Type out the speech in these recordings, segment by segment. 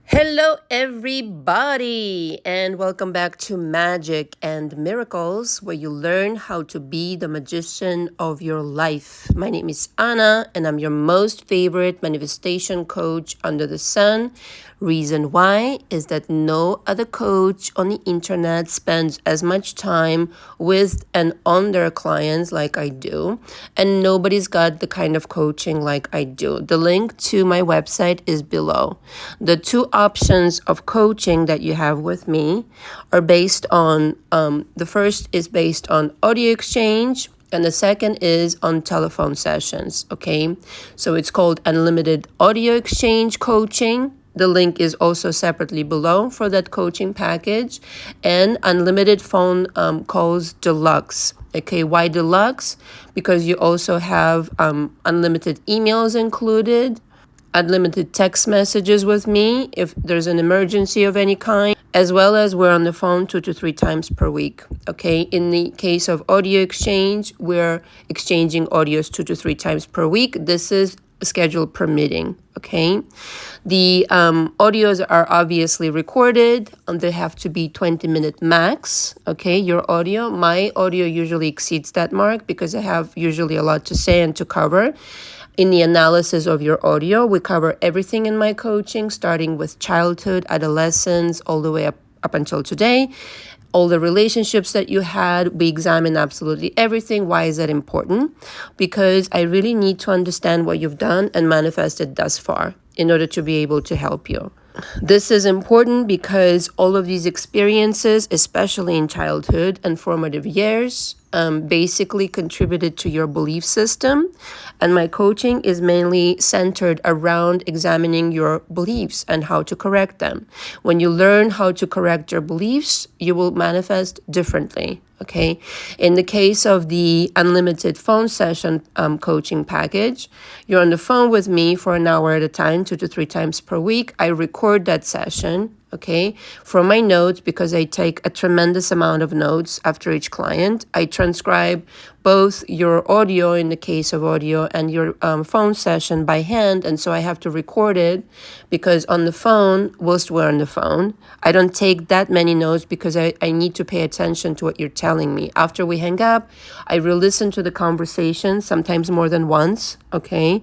Hello, everybody, and welcome back to Magic and Miracles, where you learn how to be the magician of your life. My name is Anna, and I'm your most favorite manifestation coach under the sun. Reason why is that no other coach on the internet spends as much time with and on their clients like I do, and nobody's got the kind of coaching like I do. The link to my website is below. The two options of coaching that you have with me are based on, the first is based on audio exchange, and the second is on telephone sessions, okay? So it's called Unlimited Audio Exchange Coaching. The link is also separately below for that coaching package, and Unlimited Phone Calls Deluxe. Okay, why Deluxe? Because you also have unlimited emails included, unlimited text messages with me if there's an emergency of any kind, as well as we're on the phone 2 to 3 times per week. Okay, in the case of audio exchange, we're exchanging audios 2 to 3 times per week. This is schedule permitting. Okay, the audios are obviously recorded, and they have to be 20-minute max. Okay, your audio, my audio usually exceeds that mark because I have usually a lot to say and to cover. In the analysis of your audio, we cover everything in my coaching, starting with childhood, adolescence, all the way up until today. All the relationships that you had, we examine absolutely everything. Why is that important? Because I really need to understand what you've done and manifested thus far in order to be able to help you. This is important because all of these experiences, especially in childhood and formative years, basically contributed to your belief system. And my coaching is mainly centered around examining your beliefs and how to correct them. When you learn how to correct your beliefs, you will manifest differently. Okay. In the case of the unlimited phone session coaching package, you're on the phone with me for an hour at a time, 2 to 3 times per week. I record that session, okay, from my notes because I take a tremendous amount of notes after each client. I transcribe both your audio in the case of audio and your phone session by hand. And so I have to record it because on the phone, whilst we're on the phone, I don't take that many notes because I need to pay attention to what you're telling me. After we hang up, I re-listen to the conversation, sometimes more than once, okay?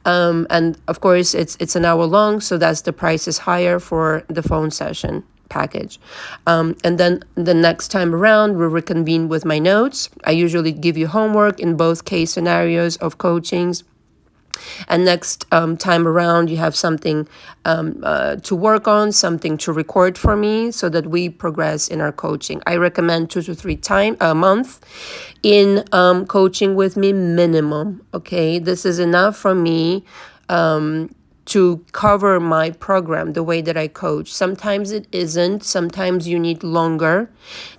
And of course, it's an hour long, so that's the price is higher for the phone session package. And then the next time around, we'll reconvene with my notes. I usually give you homework in both case scenarios of coachings. And next time around, you have something to work on, something to record for me so that we progress in our coaching. I recommend 2 to 3 times a month in coaching with me minimum. Okay, this is enough for me to cover my program, the way that I coach. Sometimes it isn't. Sometimes you need longer,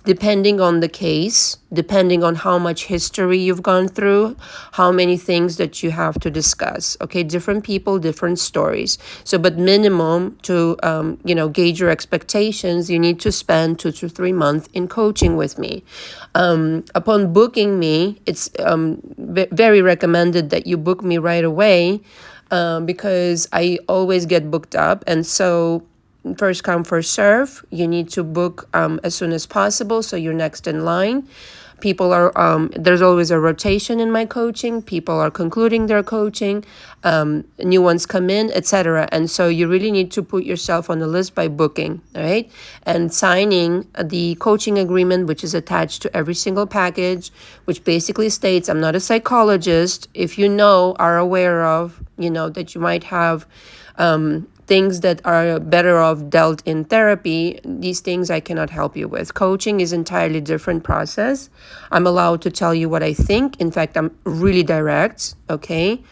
depending on the case, depending on how much history you've gone through, how many things that you have to discuss. Okay, different people, different stories. So, but minimum to, gauge your expectations, you need to spend 2 to 3 months in coaching with me. Upon booking me, it's very recommended that you book me right away. Because I always get booked up. And so first come, first serve. You need to book as soon as possible, so you're next in line. People are, there's always a rotation in my coaching. People are concluding their coaching. New ones come in, etc. And so you really need to put yourself on the list by booking, all right? And signing the coaching agreement, which is attached to every single package, which basically states, I'm not a psychologist. If you are aware of, that you might have things that are better off dealt in therapy, these things I cannot help you with. Coaching is entirely different process. I'm allowed to tell you what I think. In fact, I'm really direct, okay?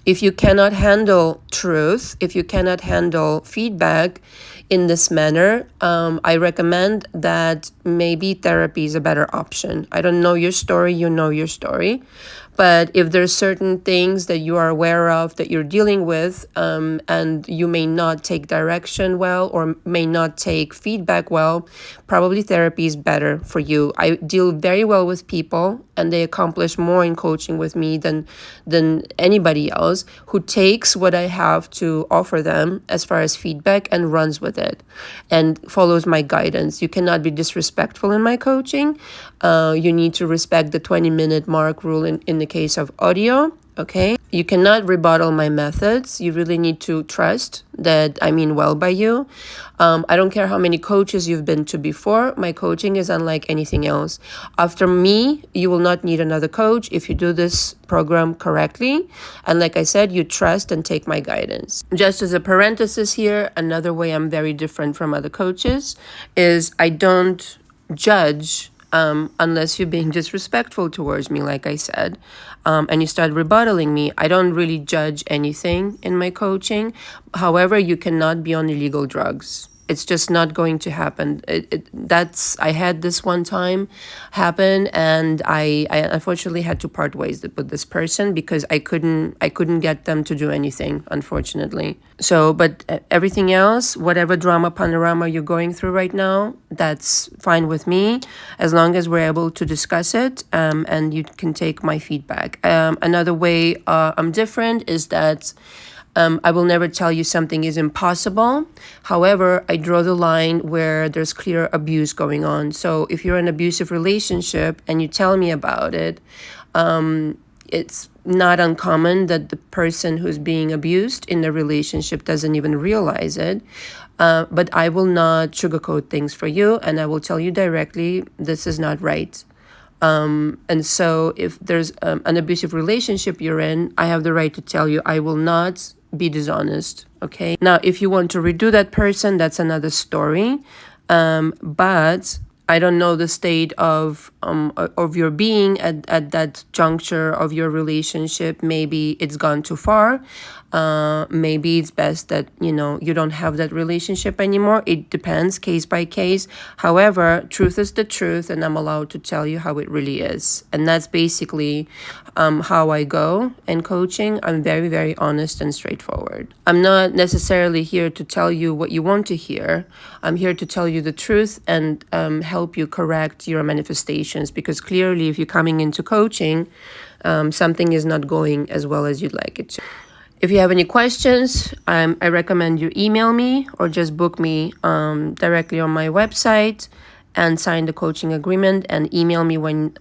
If you cannot handle truth, if you cannot handle feedback in this manner, I recommend that maybe therapy is a better option. I don't know your story, you know your story. But if there's certain things that you are aware of that you're dealing with, and you may not take direction well or may not take feedback well, probably therapy is better for you. I deal very well with people. and they accomplish more in coaching with me than anybody else, who takes what I have to offer them as far as feedback and runs with it and follows my guidance. You cannot be disrespectful in my coaching. You need to respect the 20-minute mark rule in the case of audio. Okay, you cannot rebuttal my methods. You really need to trust that I mean well by you. I don't care how many coaches you've been to before. My coaching is unlike anything else. After me, you will not need another coach if you do this program correctly. And like I said, you trust and take my guidance. Just as a parenthesis here, another way I'm very different from other coaches is I don't judge unless you're being disrespectful towards me, like I said, and you start rebuttaling me. I don't really judge anything in my coaching. However, you cannot be on illegal drugs. It's just not going to happen. I had this one time happen, and I unfortunately had to part ways with this person because I couldn't get them to do anything, unfortunately. So, but everything else, whatever drama panorama you're going through right now, that's fine with me, as long as we're able to discuss it, and you can take my feedback. Another way I'm different is that I will never tell you something is impossible. However, I draw the line where there's clear abuse going on. So if you're in an abusive relationship and you tell me about it, it's not uncommon that the person who's being abused in the relationship doesn't even realize it. But I will not sugarcoat things for you, and I will tell you directly, this is not right. And so if there's an abusive relationship you're in, I have the right to tell you I will not be dishonest. Okay. Now, if you want to redo that person, that's another story. But I don't know the state of your being at that juncture of your relationship. Maybe it's gone too far. Maybe it's best that, you don't have that relationship anymore. It depends case by case. However, truth is the truth, and I'm allowed to tell you how it really is. And that's basically how I go in coaching. I'm very, very honest and straightforward. I'm not necessarily here to tell you what you want to hear. I'm here to tell you the truth and help you correct your manifestations, because clearly if you're coming into coaching, something is not going as well as you'd like it to. If you have any questions, I recommend you email me or just book me directly on my website and sign the coaching agreement, and email me when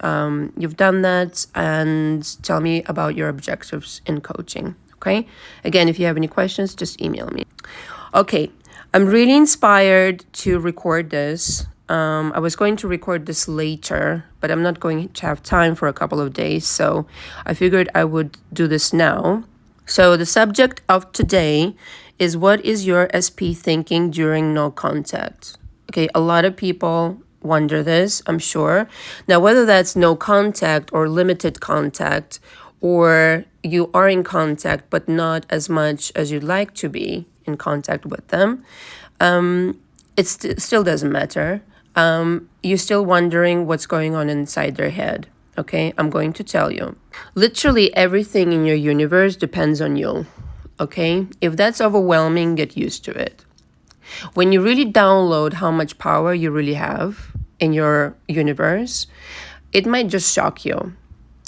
you've done that and tell me about your objectives in coaching. Okay? Again, if you have any questions, just email me. Okay, I'm really inspired to record this. I was going to record this later, but I'm not going to have time for a couple of days, so I figured I would do this now. So the subject of today is, what is your SP thinking during no contact? Okay, a lot of people wonder this, I'm sure. Now, whether that's no contact or limited contact, or you are in contact but not as much as you'd like to be in contact with them, it still doesn't matter. You're still wondering what's going on inside their head. Okay, I'm going to tell you. Literally everything in your universe depends on you. Okay, if that's overwhelming, get used to it. When you really download how much power you really have in your universe, it might just shock you.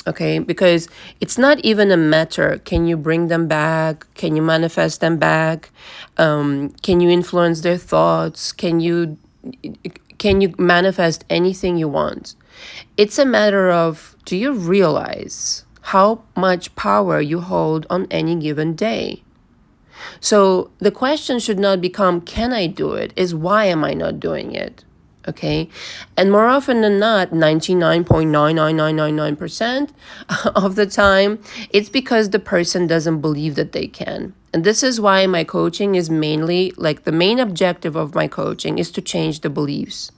Okay, because it's not even a matter, can you bring them back? Can you manifest them back? Can you influence their thoughts? Can you manifest anything you want? It's a matter of, do you realize how much power you hold on any given day? So the question should not become, can I do it? Is, why am I not doing it? Okay. And more often than not, 99.99999% of the time, it's because the person doesn't believe that they can. And this is why my coaching is mainly, like, the main objective of my coaching is to change the beliefs.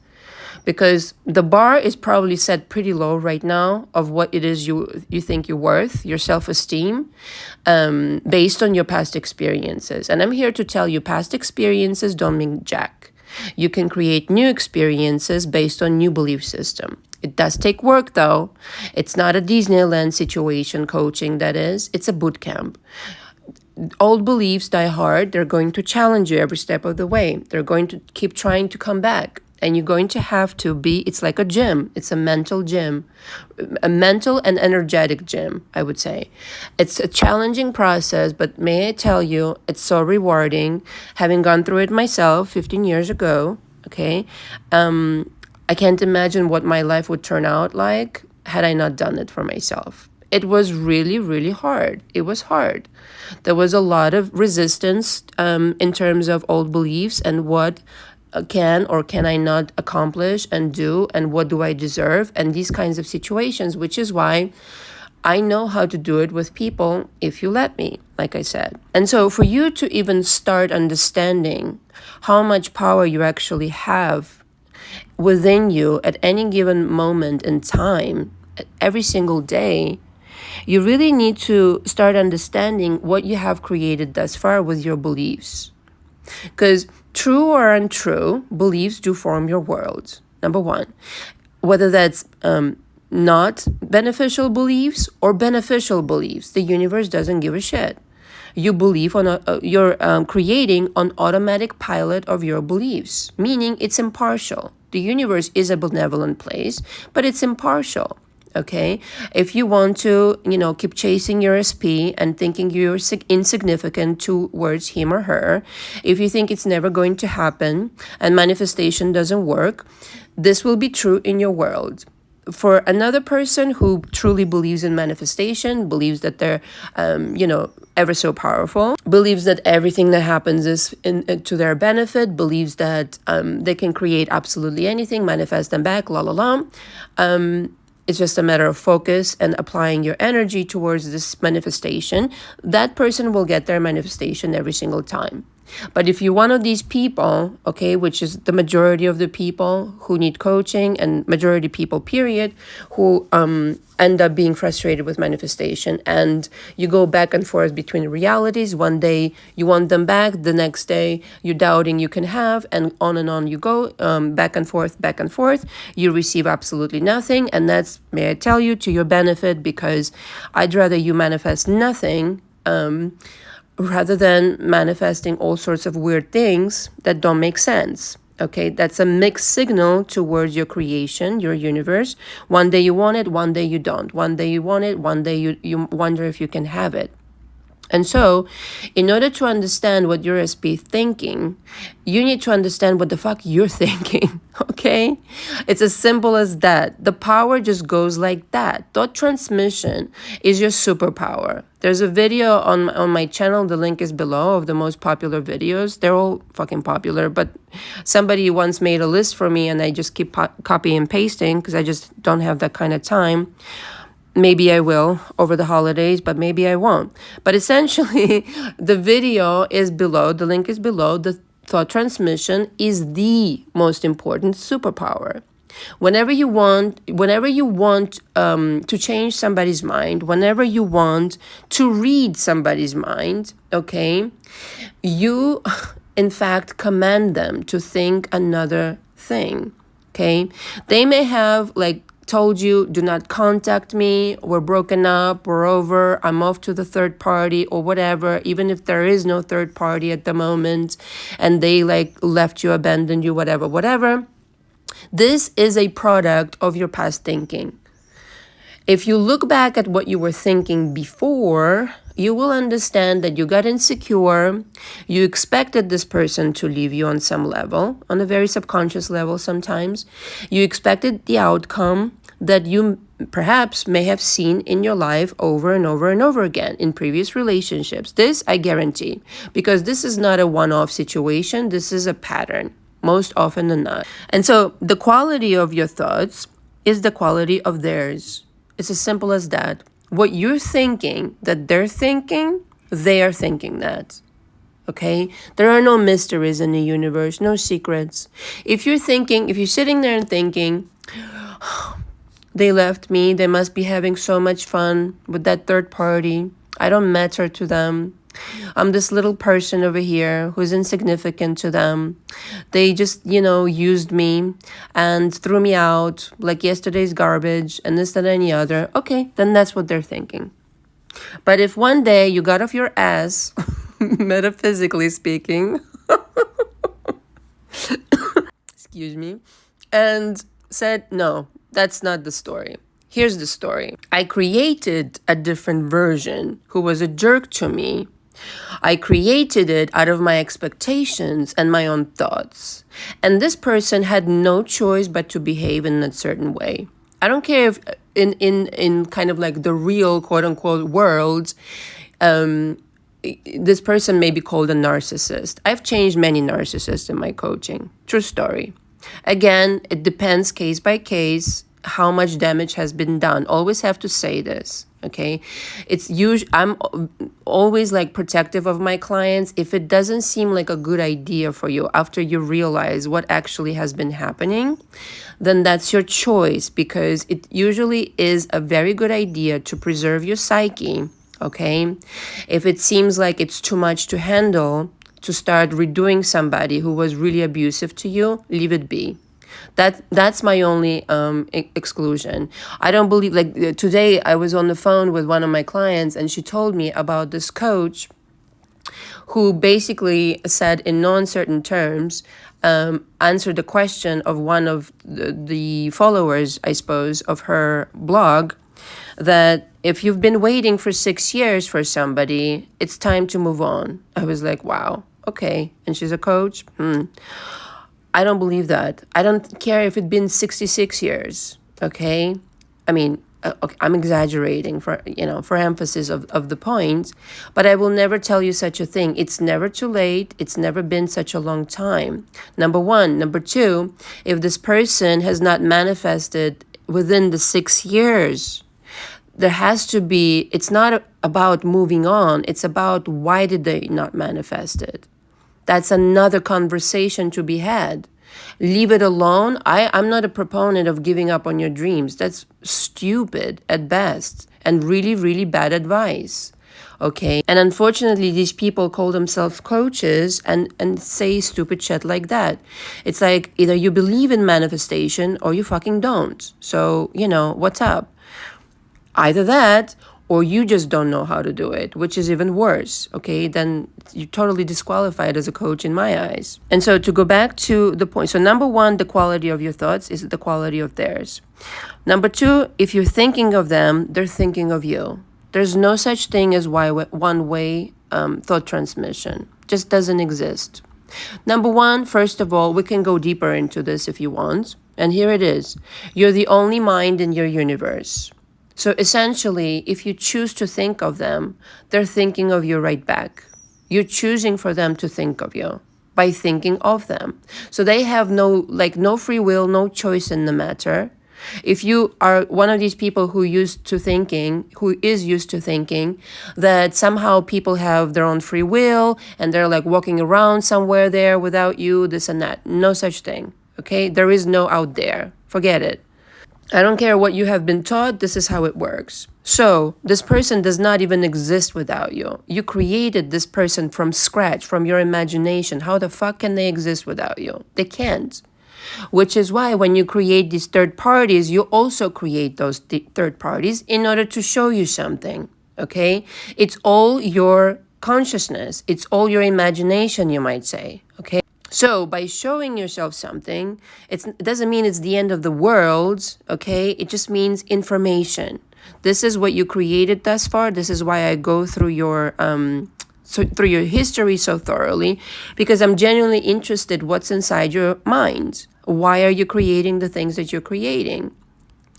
Because the bar is probably set pretty low right now of what it is you think you're worth, your self-esteem, based on your past experiences. And I'm here to tell you, past experiences don't mean jack. You can create new experiences based on new belief system. It does take work, though. It's not a Disneyland situation coaching, that is. It's a boot camp. Old beliefs die hard. They're going to challenge you every step of the way. They're going to keep trying to come back. And you're going to have to be, it's like a gym. It's a mental gym, a mental and energetic gym, I would say. It's a challenging process, but may I tell you, it's so rewarding. Having gone through it myself 15 years ago, okay? I can't imagine what my life would turn out like had I not done it for myself. It was really, really hard. It was hard. There was a lot of resistance in terms of old beliefs and what can or can I not accomplish and do, and what do I deserve, and these kinds of situations, which is why I know how to do it with people if you let me, like I said. And so for you to even start understanding how much power you actually have within you at any given moment in time, every single day, you really need to start understanding what you have created thus far with your beliefs. Because true or untrue, beliefs do form your world, number one. Whether that's not beneficial beliefs or beneficial beliefs, the universe doesn't give a shit. You believe you're creating an automatic pilot of your beliefs, meaning it's impartial. The universe is a benevolent place, but it's impartial. Okay, if you want to, keep chasing your SP and thinking you're insignificant towards him or her, if you think it's never going to happen and manifestation doesn't work, this will be true in your world. For another person who truly believes in manifestation, believes that they're, ever so powerful, believes that everything that happens is to their benefit, believes that they can create absolutely anything, manifest them back, la la la. It's just a matter of focus and applying your energy towards this manifestation. That person will get their manifestation every single time. But if you're one of these people, okay, which is the majority of the people who need coaching, and majority people, period, who end up being frustrated with manifestation, and you go back and forth between realities. One day you want them back, the next day you're doubting you can have, and on you go, back and forth. You receive absolutely nothing, and that's, may I tell you, to your benefit, because I'd rather you manifest nothing rather than manifesting all sorts of weird things that don't make sense. Okay, that's a mixed signal towards your creation, your universe. One day you want it, one day you don't. One day you want it, one day you wonder if you can have it. And so, in order to understand what you're thinking, you need to understand what the fuck you're thinking, okay? It's as simple as that. The power just goes like that. Thought transmission is your superpower. There's a video on my channel, the link is below, of the most popular videos. They're all fucking popular, but somebody once made a list for me and I just keep copying and pasting because I just don't have that kind of time. Maybe I will over the holidays, but maybe I won't. But essentially, the video is below. The link is below. The thought transmission is the most important superpower. Whenever you want to change somebody's mind, whenever you want to read somebody's mind, okay, you, in fact, command them to think another thing, okay? They may have, told you, do not contact me, we're broken up, we're over, I'm off to the third party or whatever, even if there is no third party at the moment and they left you, abandoned you, whatever. This is a product of your past thinking. If you look back at what you were thinking before, you will understand that you got insecure, you expected this person to leave you on some level, on a very subconscious level sometimes. You expected the outcome that you perhaps may have seen in your life over and over and over again in previous relationships. This I guarantee, because this is not a one-off situation, this is a pattern, most often than not. And so the quality of your thoughts is the quality of theirs. It's as simple as that. What you're thinking that they're thinking, they are thinking that. Okay? There are no mysteries in the universe, no secrets. If you're sitting there and thinking, they left me, they must be having so much fun with that third party, I don't matter to them, I'm this little person over here who's insignificant to them. They just, used me and threw me out like yesterday's garbage and this, that, and the other. Okay, then that's what they're thinking. But if one day you got off your ass, metaphysically speaking, excuse me, and said, no, that's not the story. Here's the story. I created a different version who was a jerk to me. I created it out of my expectations and my own thoughts. And this person had no choice but to behave in a certain way. I don't care if in kind of like the real quote unquote world, this person may be called a narcissist. I've changed many narcissists in my coaching. True story. Again, it depends case by case how much damage has been done. Always have to say this, okay? I'm always like protective of my clients. If it doesn't seem like a good idea for you after you realize what actually has been happening, then that's your choice, because it usually is a very good idea to preserve your psyche, okay? If it seems like it's too much to handle, to start redoing somebody who was really abusive to you, leave it be. That's my only exclusion. I don't believe, like today I was on the phone with one of my clients and she told me about this coach who basically said in no uncertain terms, answered the question of one of the followers, I suppose, of her blog, that if you've been waiting for 6 years for somebody, it's time to move on. I was like, wow, okay. And she's a coach? I don't believe that. I don't care if it'd been 66 years, okay? I mean, okay, I'm exaggerating for emphasis of the point, but I will never tell you such a thing. It's never too late. It's never been such a long time. Number one. Number two, if this person has not manifested within the 6 years, there has to be, it's not about moving on. It's about why did they not manifest it? That's another conversation to be had. Leave it alone. I'm not a proponent of giving up on your dreams. That's stupid at best and really, really bad advice. Okay. And unfortunately, these people call themselves coaches and say stupid shit like that. It's like either you believe in manifestation or you fucking don't. So, what's up? Either that, or you just don't know how to do it, which is even worse, okay? Then you're totally disqualified as a coach in my eyes. And so to go back to the point, so number one, the quality of your thoughts is the quality of theirs. Number two, if you're thinking of them, they're thinking of you. There's no such thing as one-way thought transmission. Just doesn't exist. Number one, first of all, we can go deeper into this if you want. And here it is. You're the only mind in your universe. So essentially, if you choose to think of them, they're thinking of you right back. You're choosing for them to think of you by thinking of them. So they have no free will, no choice in the matter. If you are one of these people who is used to thinking that somehow people have their own free will and they're like walking around somewhere there without you, this and that. No such thing. Okay? There is no out there. Forget it. I don't care what you have been taught, this is how it works. So, this person does not even exist without you. You created this person from scratch, from your imagination. How the fuck can they exist without you? They can't. Which is why when you create these third parties, you also create those third parties in order to show you something, okay? It's all your consciousness. It's all your imagination, you might say, okay? So by showing yourself something, it doesn't mean it's the end of the world, okay? It just means information. This is what you created thus far. This is why I go through your history so thoroughly, because I'm genuinely interested what's inside your mind. Why are you creating the things that you're creating?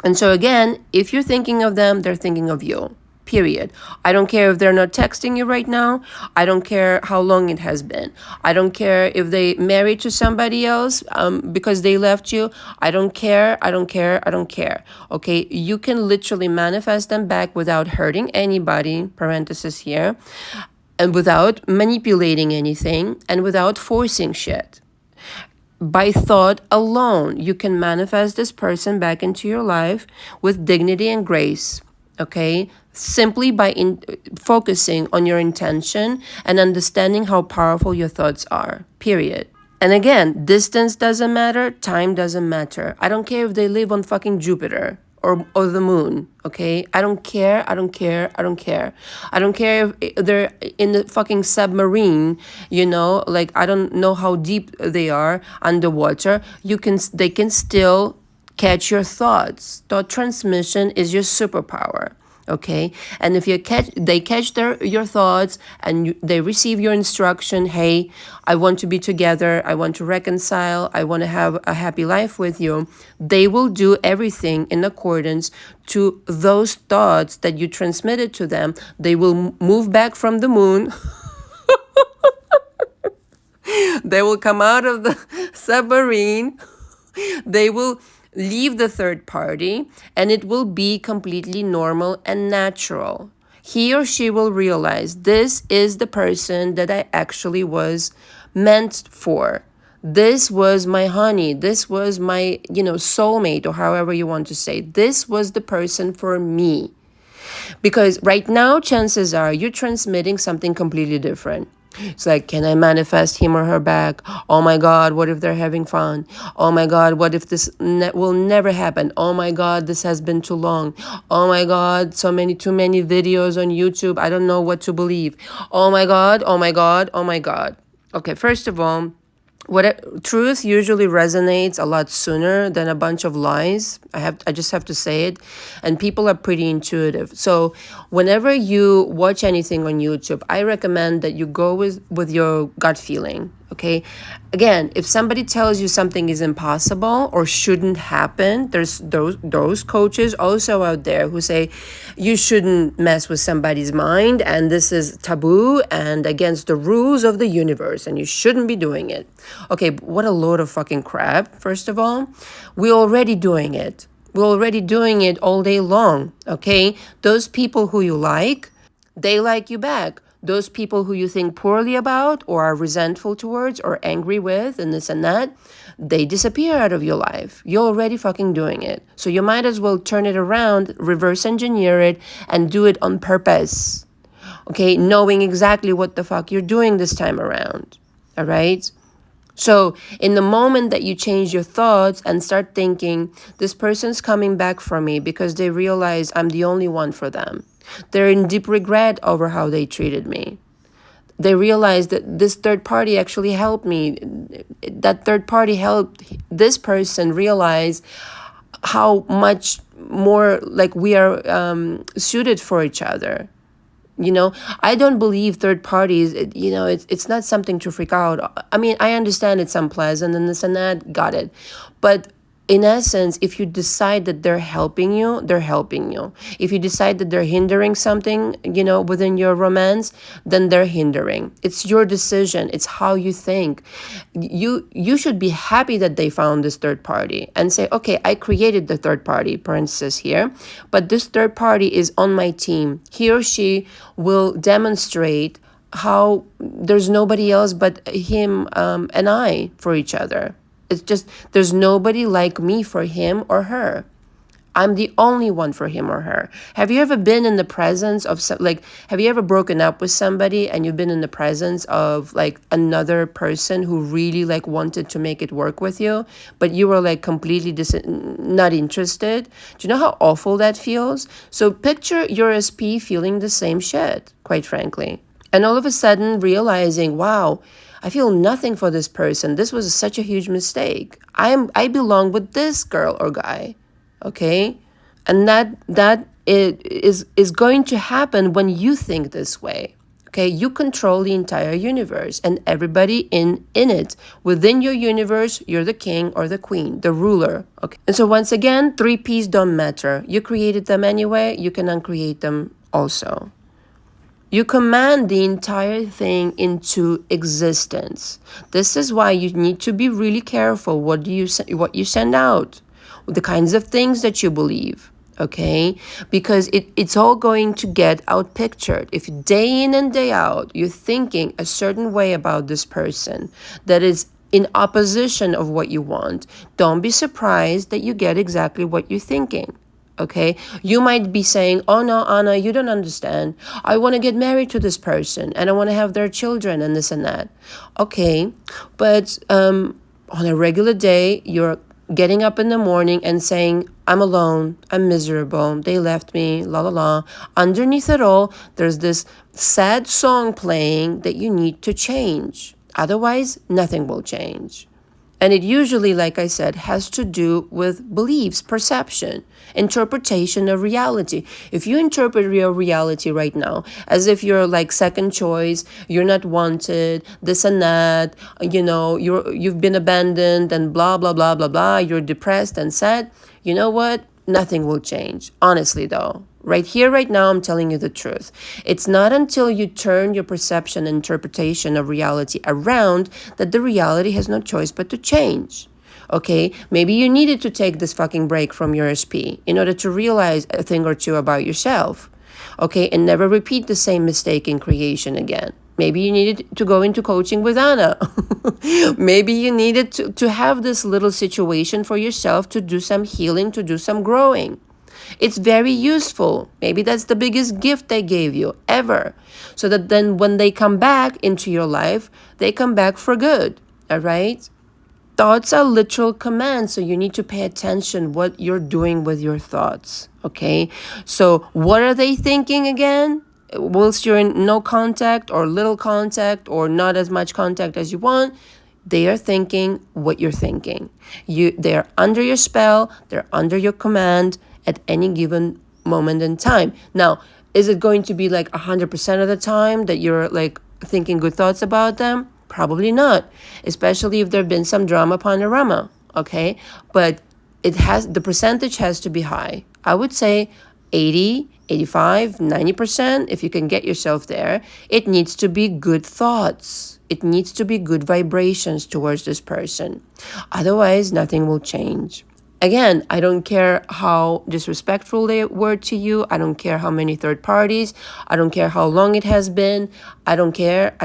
And so again, if you're thinking of them, they're thinking of you. Period. I don't care if they're not texting you right now. I don't care how long it has been. I don't care if they married to somebody else because they left you. I don't care. I don't care. I don't care. Okay. You can literally manifest them back without hurting anybody, parenthesis here, and without manipulating anything and without forcing shit. By thought alone, you can manifest this person back into your life with dignity and grace. Okay, simply by focusing on your intention and understanding how powerful your thoughts are, period. And again, distance doesn't matter, time doesn't matter. I don't care if they live on fucking Jupiter or the moon, okay? I don't care, I don't care, I don't care. I don't care if they're in the fucking submarine, like I don't know how deep they are underwater. They can still catch your thoughts. Thought transmission is your superpower. Okay, and if they catch your thoughts and they receive your instruction, hey, I want to be together, I want to reconcile, I want to have a happy life with you, they will do everything in accordance to those thoughts that you transmitted to them. They will move back from the moon. They will come out of the submarine. They will leave the third party, and it will be completely normal and natural. He or she will realize this is the person that I actually was meant for. This was my honey. This was my, soulmate, or however you want to say. This was the person for me. Because right now, chances are you're transmitting something completely different. It's like, can I manifest him or her back? Oh my God, what if they're having fun? Oh my God, what if this will never happen? Oh my God, this has been too long. Oh my God, too many videos on YouTube. I don't know what to believe. Oh my God, oh my God, oh my God. Okay, first of all, truth usually resonates a lot sooner than a bunch of lies. I just have to say it, and people are pretty intuitive. So whenever you watch anything on YouTube, I recommend that you go with your gut feeling. Okay, again, if somebody tells you something is impossible or shouldn't happen, there's those coaches also out there who say you shouldn't mess with somebody's mind, and this is taboo and against the rules of the universe, and you shouldn't be doing it. Okay, what a load of fucking crap. First of all, we're already doing it. We're already doing it all day long. Okay, those people who you like, they like you back. Those people who you think poorly about or are resentful towards or angry with and this and that, they disappear out of your life. You're already fucking doing it. So you might as well turn it around, reverse engineer it, and do it on purpose. Okay, knowing exactly what the fuck you're doing this time around. All right? So in the moment that you change your thoughts and start thinking, this person's coming back for me because they realize I'm the only one for them. They're in deep regret over how they treated me. They realize that this third party actually helped me. That third party helped this person realize how much more like we are suited for each other. I don't believe third parties, it's not something to freak out. I mean, I understand it's unpleasant and this and that, got it. But in essence, if you decide that they're helping you, they're helping you. If you decide that they're hindering something, within your romance, then they're hindering. It's your decision. It's how you think. You should be happy that they found this third party and say, okay, I created the third party, parenthesis here, but this third party is on my team. He or she will demonstrate how there's nobody else but him and I for each other. It's just, there's nobody like me for him or her. I'm the only one for him or her. Have you ever been in the presence of, have you ever broken up with somebody and you've been in the presence of, another person who really, wanted to make it work with you, but you were, completely not interested? Do you know how awful that feels? So picture your SP feeling the same shit, quite frankly. And all of a sudden realizing, wow, I feel nothing for this person. This was such a huge mistake. I belong with this girl or guy, okay? And that is going to happen when you think this way, okay? You control the entire universe and everybody in it. Within your universe, you're the king or the queen, the ruler, okay? And so once again, 3 Ps don't matter. You created them anyway. You can uncreate them also. You command the entire thing into existence. This is why you need to be really careful what you send out, the kinds of things that you believe, okay? Because it's all going to get out pictured. If day in and day out you're thinking a certain way about this person that is in opposition of what you want, don't be surprised that you get exactly what you're thinking. Okay, you might be saying, oh no, Anna, you don't understand. I want to get married to this person and I want to have their children and this and that. Okay, but on a regular day, you're getting up in the morning and saying, I'm alone, I'm miserable, they left me, la la la. Underneath it all, there's this sad song playing that you need to change. Otherwise, nothing will change. And it usually, like I said, has to do with beliefs, perception, interpretation of reality. If you interpret your reality right now as if you're like second choice, you're not wanted, this and that, you've been abandoned and blah, blah, blah, blah, blah, you're depressed and sad, you know what? Nothing will change. Honestly, though. Right here, right now, I'm telling you the truth. It's not until you turn your perception and interpretation of reality around that the reality has no choice but to change. Okay? Maybe you needed to take this fucking break from your SP in order to realize a thing or two about yourself. Okay? And never repeat the same mistake in creation again. Maybe you needed to go into coaching with Anna. Maybe you needed to have this little situation for yourself to do some healing, to do some growing. It's very useful. Maybe that's the biggest gift they gave you ever. So that then when they come back into your life, they come back for good. All right? Thoughts are literal commands, so you need to pay attention what you're doing with your thoughts. Okay? So what are they thinking again? Whilst you're in no contact or little contact or not as much contact as you want, they are thinking what you're thinking. They're under your spell, they're under your command at any given moment in time. Now, is it going to be like 100% of the time that you're like thinking good thoughts about them? Probably not, especially if there've been some drama panorama, okay? But the percentage has to be high. I would say 80, 85, 90%, if you can get yourself there. It needs to be good thoughts. It needs to be good vibrations towards this person. Otherwise, nothing will change. Again, I don't care how disrespectful they were to you. I don't care how many third parties. I don't care how long it has been. I don't care.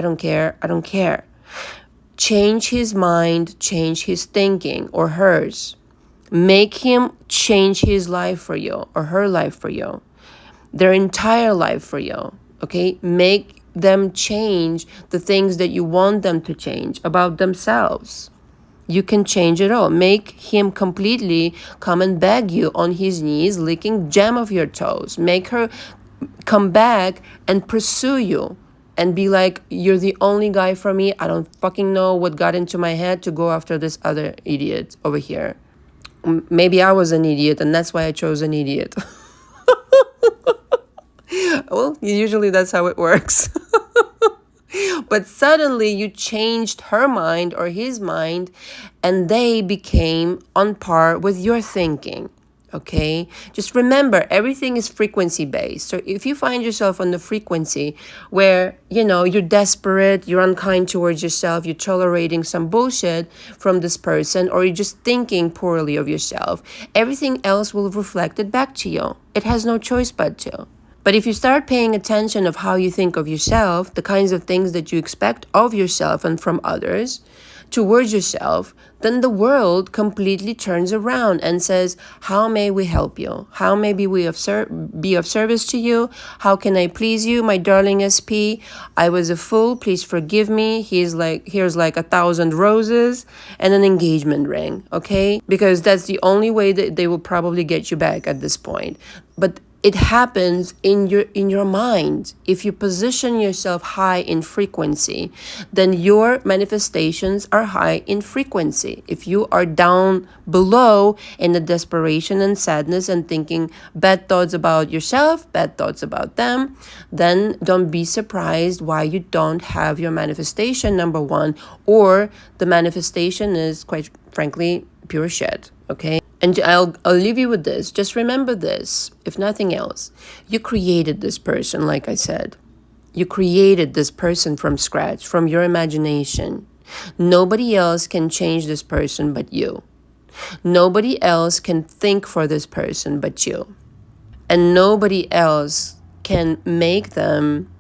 Change his mind, change his thinking or hers. Make him change his life for you or her life for you. Their entire life for you. Okay? Make them change the things that you want them to change about themselves. You can change it all. Make him completely come and beg you on his knees, licking jam of your toes. Make her come back and pursue you and be like, you're the only guy for me. I don't fucking know what got into my head to go after this other idiot over here. Maybe I was an idiot and that's why I chose an idiot. Well, usually that's how it works. But suddenly you changed her mind or his mind and they became on par with your thinking. Okay? Just remember, everything is frequency based. So if you find yourself on the frequency where, you're desperate, you're unkind towards yourself, you're tolerating some bullshit from this person, or you're just thinking poorly of yourself, everything else will reflect it back to you. It has no choice but to. But if you start paying attention of how you think of yourself, the kinds of things that you expect of yourself and from others towards yourself, then the world completely turns around and says, how may we help you? How may we be of service to you? How can I please you, my darling SP? I was a fool. Please forgive me. Here's like 1,000 roses and an engagement ring, okay? Because that's the only way that they will probably get you back at this point. But it happens in your mind. If you position yourself high in frequency, then your manifestations are high in frequency. If you are down below in the desperation and sadness and thinking bad thoughts about yourself, bad thoughts about them, then don't be surprised why you don't have your manifestation, number one, or the manifestation is, quite frankly, pure shit, okay? And I'll leave you with this. Just remember this, if nothing else. You created this person, like I said. You created this person from scratch, from your imagination. Nobody else can change this person but you. Nobody else can think for this person but you. And nobody else can make them,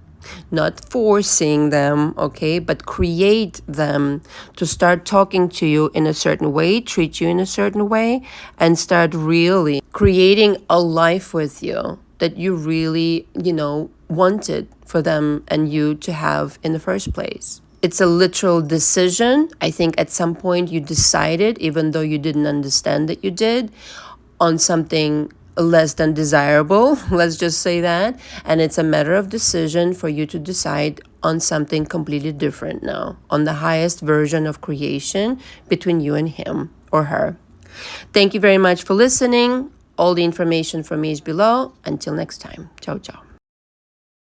not forcing them, okay, but create them to start talking to you in a certain way, treat you in a certain way, and start really creating a life with you that you really, wanted for them and you to have in the first place. It's a literal decision. I think at some point you decided, even though you didn't understand that you did, on something less than desirable, let's just say that. And it's a matter of decision for you to decide on something completely different now, on the highest version of creation between you and him or her. Thank you very much for listening. All the information from me is below. Until next time. Ciao, ciao.